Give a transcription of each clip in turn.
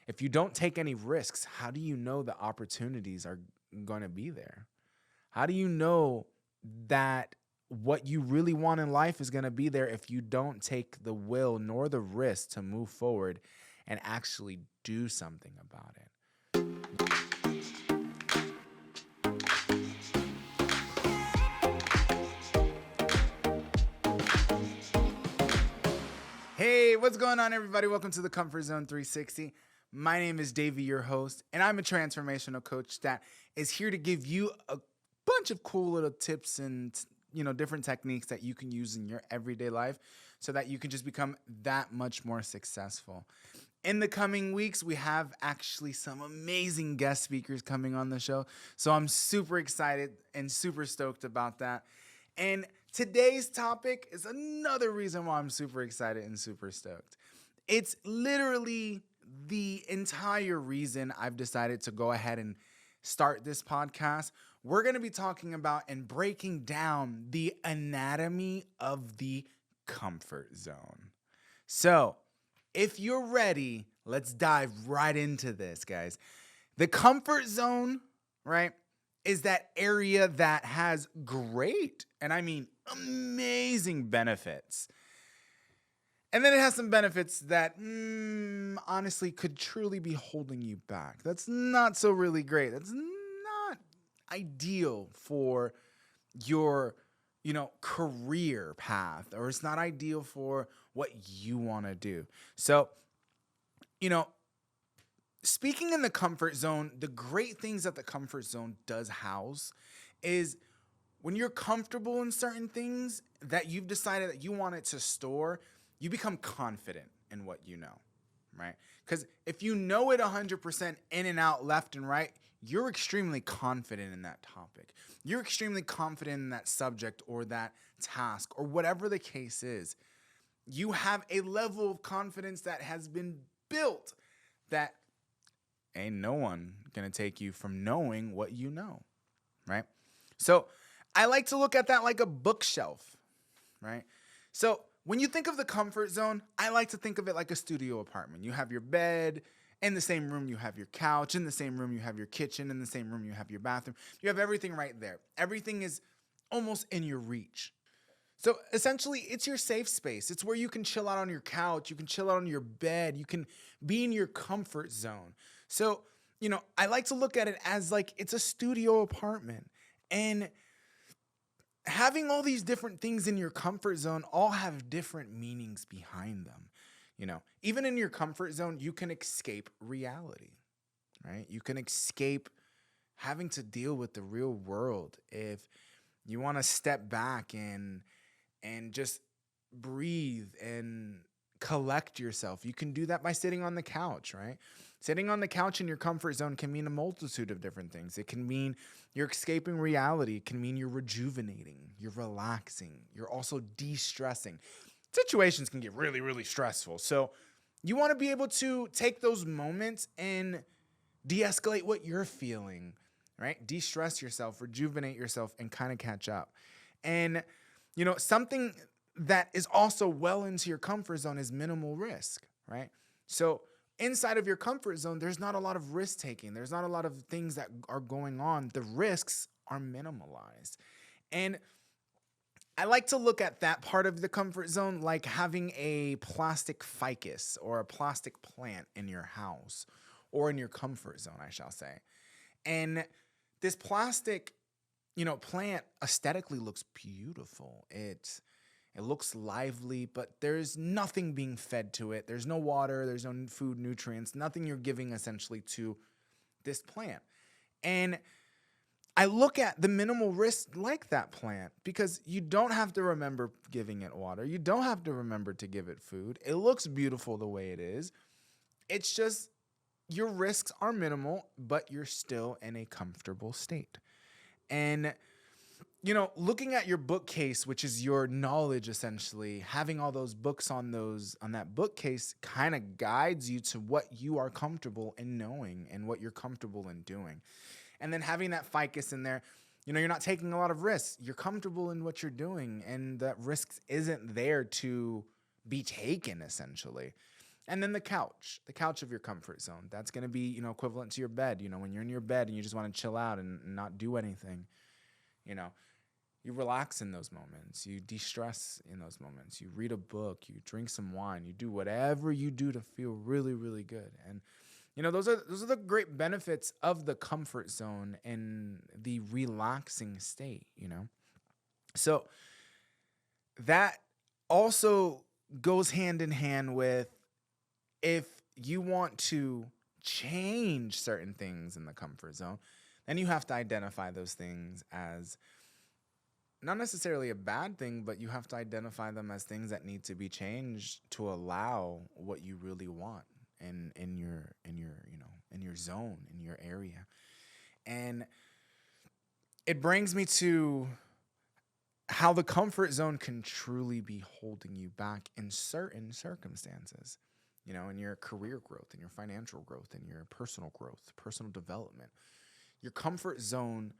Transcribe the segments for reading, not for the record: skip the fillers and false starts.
If you don't take any risks, how do you know the opportunities are going to be there? How do you know that what you really want in life is going to be there if you don't take the will nor the risk to move forward and actually do something about it? Hey, what's going on, everybody? Welcome to the Comfort Zone 360. My name is Davey, your host, and I'm a transformational coach that is here to give you a bunch of cool little tips and different techniques that you can use in your everyday life so that you can just become that much more successful. In the coming weeks, we have actually some amazing guest speakers coming on the show, so I'm super excited and super stoked about that. And today's topic is another reason why I'm super excited and super stoked. It's literally the entire reason I've decided to go ahead and start this podcast. We're going to be talking about and breaking down the anatomy of the comfort zone. So, if you're ready, let's dive right into this, guys. The comfort zone, right, is that area that has great, and I mean amazing benefits. And then it has some benefits that honestly could truly be holding you back. That's not so really great. That's not ideal for your, career path, or it's not ideal for what you want to do. So, speaking in the comfort zone, the great things that the comfort zone does house is when you're comfortable in certain things that you've decided that you want it to store, you become confident in what you know, right? Because if you know it 100% in and out, left and right, you're extremely confident in that topic. You're extremely confident in that subject or that task or whatever the case is. You have a level of confidence that has been built that ain't no one gonna take you from knowing what you know, right? So I like to look at that like a bookshelf, right? So when you think of the comfort zone, I like to think of it like a studio apartment. You have your bed. In the same room, you have your couch. In the same room, you have your kitchen. In the same room, you have your bathroom. You have everything right there. Everything is almost in your reach. So essentially, it's your safe space. It's where you can chill out on your couch. You can chill out on your bed. You can be in your comfort zone. So, I like to look at it as like it's a studio apartment. And having all these different things in your comfort zone all have different meanings behind them. Even in your comfort zone, you can escape reality, right? You can escape having to deal with the real world. If you want to step back and just breathe and collect yourself, you can do that by sitting on the couch, right? Sitting on the couch in your comfort zone can mean a multitude of different things. It can mean you're escaping reality. It can mean you're rejuvenating, you're relaxing, you're also de-stressing. Situations can get really, really stressful. So you want to be able to take those moments and de-escalate what you're feeling, right? De-stress yourself, rejuvenate yourself, and kind of catch up. And, something that is also well into your comfort zone is minimal risk, right? So inside of your comfort zone, there's not a lot of risk taking. There's not a lot of things that are going on. The risks are minimalized. And I like to look at that part of the comfort zone like having a plastic ficus or a plastic plant in your house or in your comfort zone, I shall say. And this plastic, plant aesthetically looks beautiful. It looks lively, but there's nothing being fed to it. There's no water, there's no food, nutrients, nothing you're giving essentially to this plant. And I look at the minimal risk like that plant because you don't have to remember giving it water. You don't have to remember to give it food. It looks beautiful the way it is. It's just your risks are minimal, but you're still in a comfortable state. And, looking at your bookcase, which is your knowledge essentially, having all those books on that bookcase kind of guides you to what you are comfortable in knowing and what you're comfortable in doing. And then having that ficus in there, you're not taking a lot of risks. You're comfortable in what you're doing, and that risk isn't there to be taken, essentially. And then the couch of your comfort zone. That's going to be, equivalent to your bed. When you're in your bed and you just want to chill out and not do anything, you relax in those moments. You de-stress in those moments. You read a book, you drink some wine, you do whatever you do to feel really, really good. And those are the great benefits of the comfort zone and the relaxing state, So that also goes hand in hand with, if you want to change certain things in the comfort zone, then you have to identify those things as not necessarily a bad thing, but you have to identify them as things that need to be changed to allow what you really want in your zone, in your area. And it brings me to how the comfort zone can truly be holding you back in certain circumstances, in your career growth, in your financial growth, in your personal growth, personal development. Your comfort zone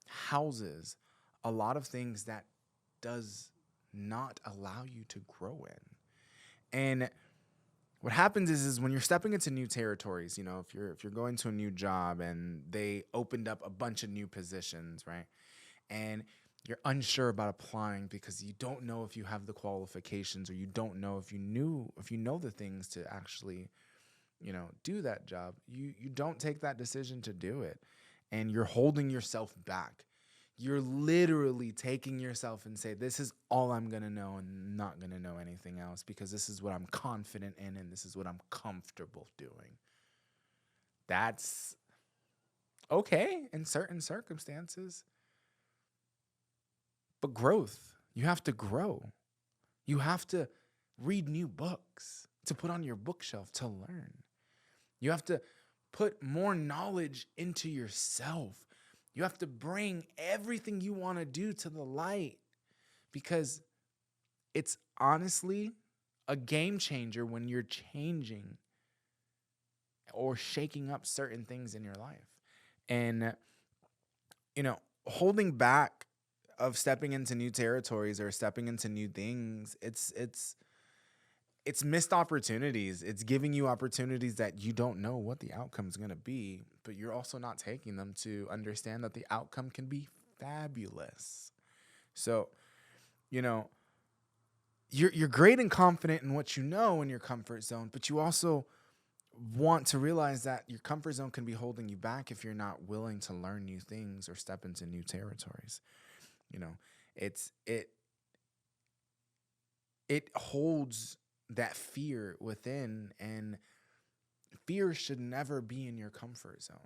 houses a lot of things that does not allow you to grow in. And what happens is when you're stepping into new territories, if you're going to a new job and they opened up a bunch of new positions, right? And you're unsure about applying because you don't know if you have the qualifications, or you don't know if you know the things to actually, do that job. You don't take that decision to do it, and you're holding yourself back. You're literally taking yourself and say, this is all I'm going to know and not going to know anything else, because this is what I'm confident in and this is what I'm comfortable doing. That's okay in certain circumstances. But growth, you have to grow. You have to read new books to put on your bookshelf to learn. You have to put more knowledge into yourself. You have to bring everything you want to do to the light, because it's honestly a game changer when you're changing or shaking up certain things in your life. And, holding back of stepping into new territories or stepping into new things, it's missed opportunities. It's giving you opportunities that you don't know what the outcome is going to be, but you're also not taking them to understand that the outcome can be fabulous. So, you're great and confident in what you know in your comfort zone, but you also want to realize that your comfort zone can be holding you back if you're not willing to learn new things or step into new territories. It holds that fear within, and fear should never be in your comfort zone.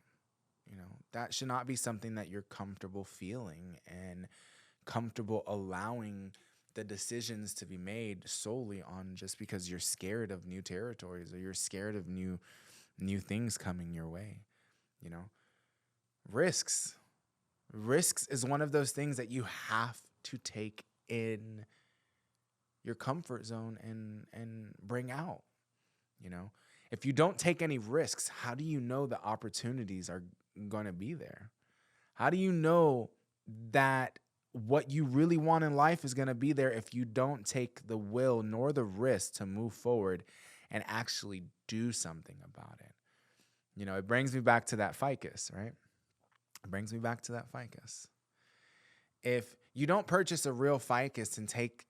That should not be something that you're comfortable feeling and comfortable allowing the decisions to be made solely on just because you're scared of new territories or you're scared of new things coming your way. Risks is one of those things that you have to take in your comfort zone and bring out. If you don't take any risks, how do you know the opportunities are going to be there? How do you know that what you really want in life is going to be there if you don't take the will nor the risk to move forward and actually do something about it? It brings me back to that ficus, right? It brings me back to that ficus. If you don't purchase a real ficus and take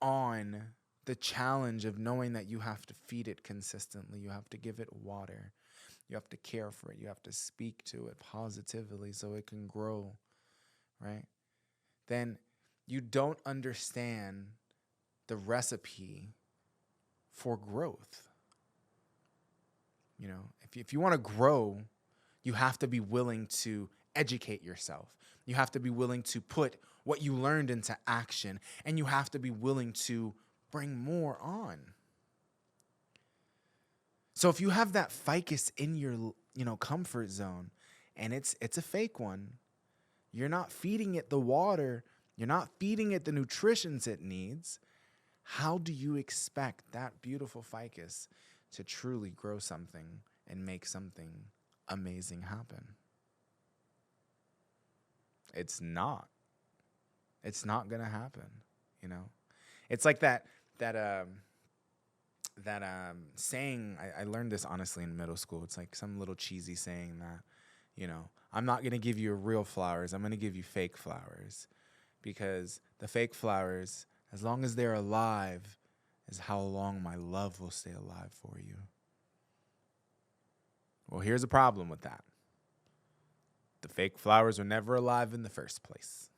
on the challenge of knowing that you have to feed it consistently, you have to give it water, you have to care for it, you have to speak to it positively so it can grow, right? Then you don't understand the recipe for growth. If you want to grow, you have to be willing to educate yourself. You have to be willing to put what you learned into action, and you have to be willing to bring more on. So if you have that ficus in your, comfort zone, and it's a fake one, you're not feeding it the water, you're not feeding it the nutritions it needs, how do you expect that beautiful ficus to truly grow something and make something amazing happen? It's not going to happen, It's like that that saying. I learned this honestly in middle school. It's like some little cheesy saying that, I'm not going to give you real flowers. I'm going to give you fake flowers, because the fake flowers, as long as they're alive, is how long my love will stay alive for you. Well, here's a problem with that. The fake flowers were never alive in the first place.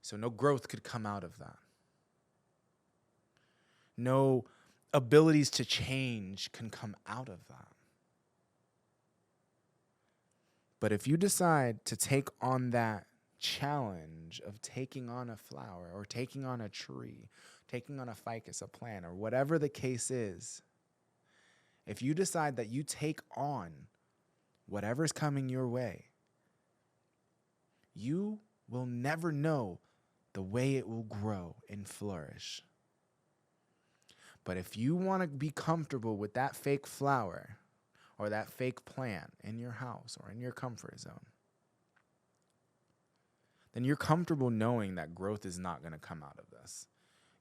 So no growth could come out of that. No abilities to change can come out of that. But if you decide to take on that challenge of taking on a flower or taking on a tree, taking on a ficus, a plant, or whatever the case is, if you decide that you take on whatever's coming your way, you will never know the way it will grow and flourish. But if you want to be comfortable with that fake flower or that fake plant in your house or in your comfort zone, then you're comfortable knowing that growth is not going to come out of this.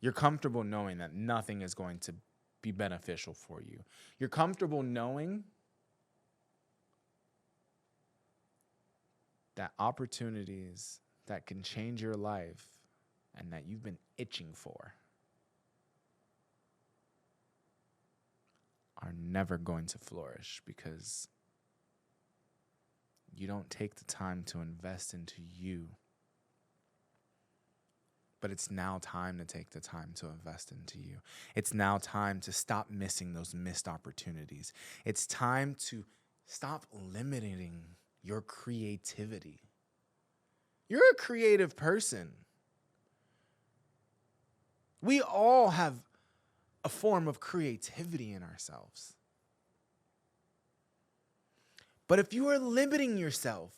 You're comfortable knowing that nothing is going to be beneficial for you. You're comfortable knowing that opportunities that can change your life and that you've been itching for are never going to flourish, because you don't take the time to invest into you. But it's now time to take the time to invest into you. It's now time to stop missing those missed opportunities. It's time to stop limiting your creativity. You're a creative person. We all have a form of creativity in ourselves. But if you are limiting yourself,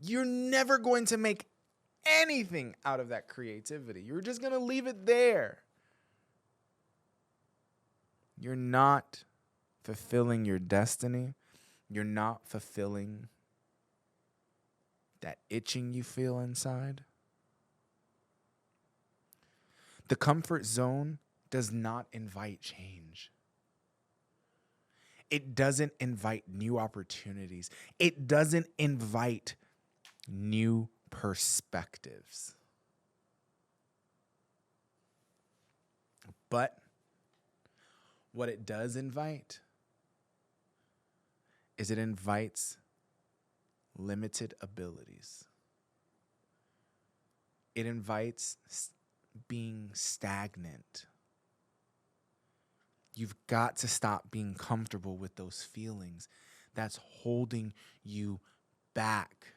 you're never going to make anything out of that creativity. You're just going to leave it there. You're not fulfilling your destiny. You're not fulfilling that itching you feel inside. The comfort zone does not invite change. It doesn't invite new opportunities. It doesn't invite new perspectives. But what it does invite is it invites limited abilities. It invites being stagnant. You've got to stop being comfortable with those feelings that's holding you back.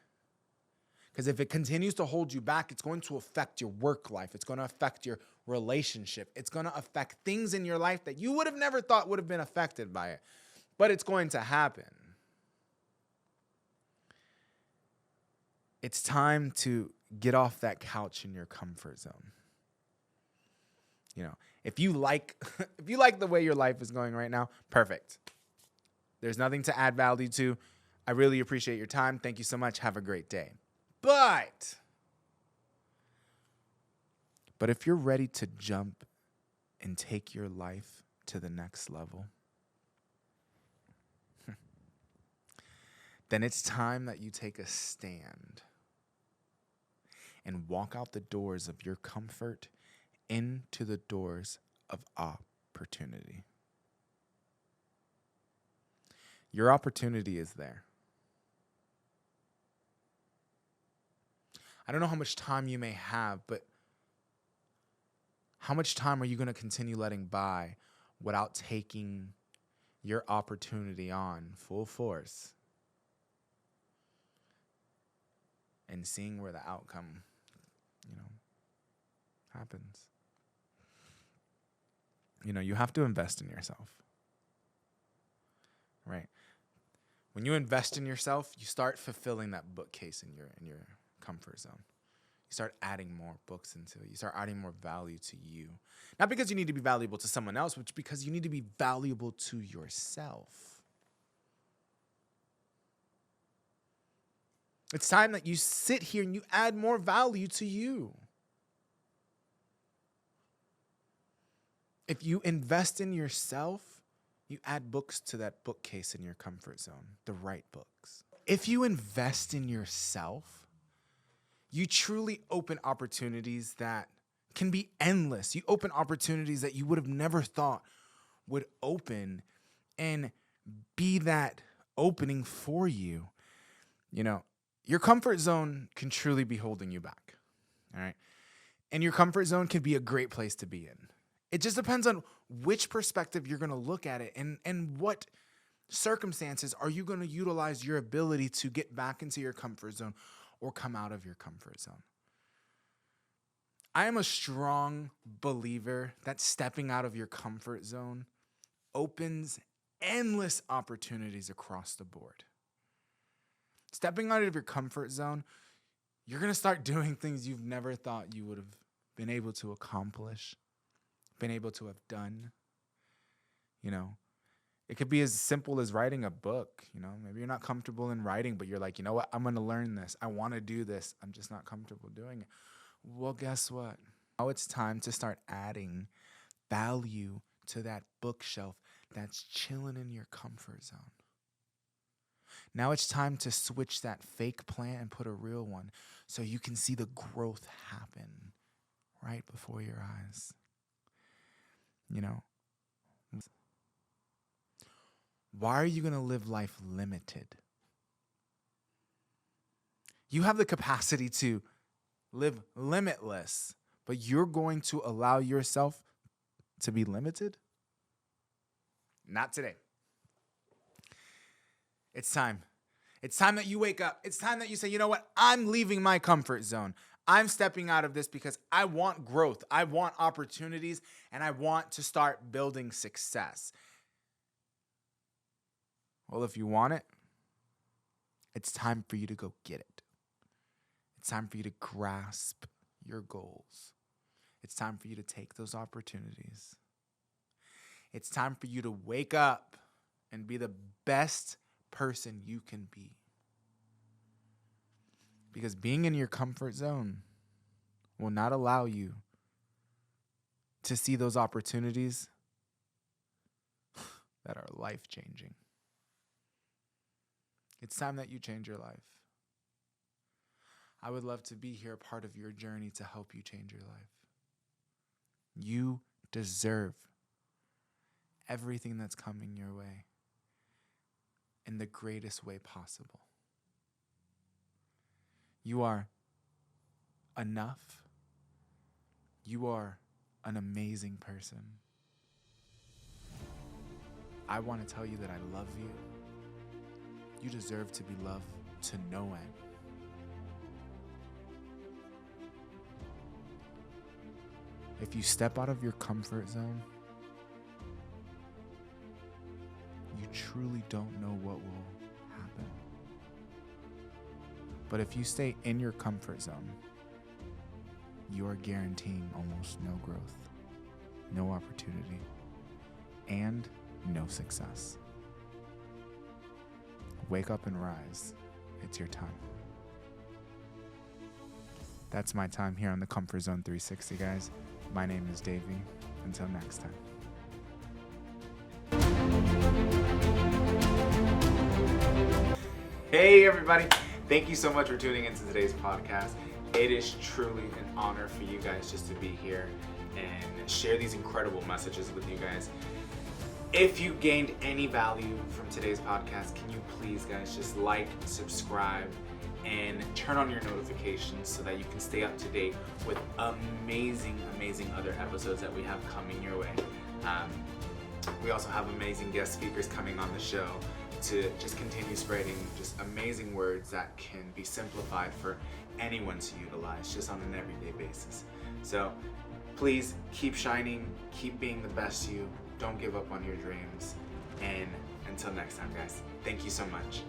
Because if it continues to hold you back, it's going to affect your work life. It's going to affect your relationship. It's going to affect things in your life that you would have never thought would have been affected by it. But it's going to happen. It's time to get off that couch in your comfort zone. If you like the way your life is going right now, perfect. There's nothing to add value to. I really appreciate your time. Thank you so much. Have a great day. But if you're ready to jump and take your life to the next level, then it's time that you take a stand and walk out the doors of your comfort into the doors of opportunity. Your opportunity is there. I don't know how much time you may have, but how much time are you going to continue letting by without taking your opportunity on full force and seeing where the outcome, happens? You have to invest in yourself, right? When you invest in yourself, you start fulfilling that bookcase in your comfort zone. You start adding more books into it. You start adding more value to you. Not because you need to be valuable to someone else, but because you need to be valuable to yourself. It's time that you sit here and you add more value to you. If you invest in yourself, you add books to that bookcase in your comfort zone, the right books. If you invest in yourself, you truly open opportunities that can be endless. You open opportunities that you would have never thought would open and be that opening for you. You know, your comfort zone can truly be holding you back. All right. And your comfort zone can be a great place to be in. It just depends on which perspective you're going to look at it and what circumstances are you going to utilize your ability to get back into your comfort zone or come out of your comfort zone. I am a strong believer that stepping out of your comfort zone opens endless opportunities across the board. Stepping out of your comfort zone, you're going to start doing things you've never thought you would have been able to accomplish, been able to have done. You know, it could be as simple as writing a book. You know, maybe you're not comfortable in writing, but you're like, you know what? I'm going to learn this. I want to do this. I'm just not comfortable doing it. Well, guess what? Now it's time to start adding value to that bookshelf that's chilling in your comfort zone. Now it's time to switch that fake plant and put a real one so you can see the growth happen right before your eyes. You know, why are you going to live life limited? You have the capacity to live limitless, but you're going to allow yourself to be limited? Not today. It's time. It's time that you wake up. It's time that you say, you know what? I'm leaving my comfort zone. I'm stepping out of this because I want growth. I want opportunities, and I want to start building success. Well, if you want it, it's time for you to go get it. It's time for you to grasp your goals. It's time for you to take those opportunities. It's time for you to wake up and be the best person you can be. Because being in your comfort zone will not allow you to see those opportunities that are life-changing. It's time that you change your life. I would love to be here, a part of your journey to help you change your life. You deserve everything that's coming your way in the greatest way possible. You are enough. You are an amazing person. I want to tell you that I love you. You deserve to be loved to no end. If you step out of your comfort zone, you truly don't know what will happen. But if you stay in your comfort zone, you are guaranteeing almost no growth, no opportunity, and no success. Wake up and rise. It's your time. That's my time here on the Comfort Zone 360, guys. My name is Davey. Until next time. Hey, everybody. Thank you so much for tuning into today's podcast. It is truly an honor for you guys just to be here and share these incredible messages with you guys. If you gained any value from today's podcast, can you please, guys, just like, subscribe, and turn on your notifications so that you can stay up to date with amazing other episodes that we have coming your way. We also have amazing guest speakers coming on the show to just continue spreading just amazing words that can be simplified for anyone to utilize just on an everyday basis. So please keep shining, keep being the best you, don't give up on your dreams, and until next time, guys, thank you so much.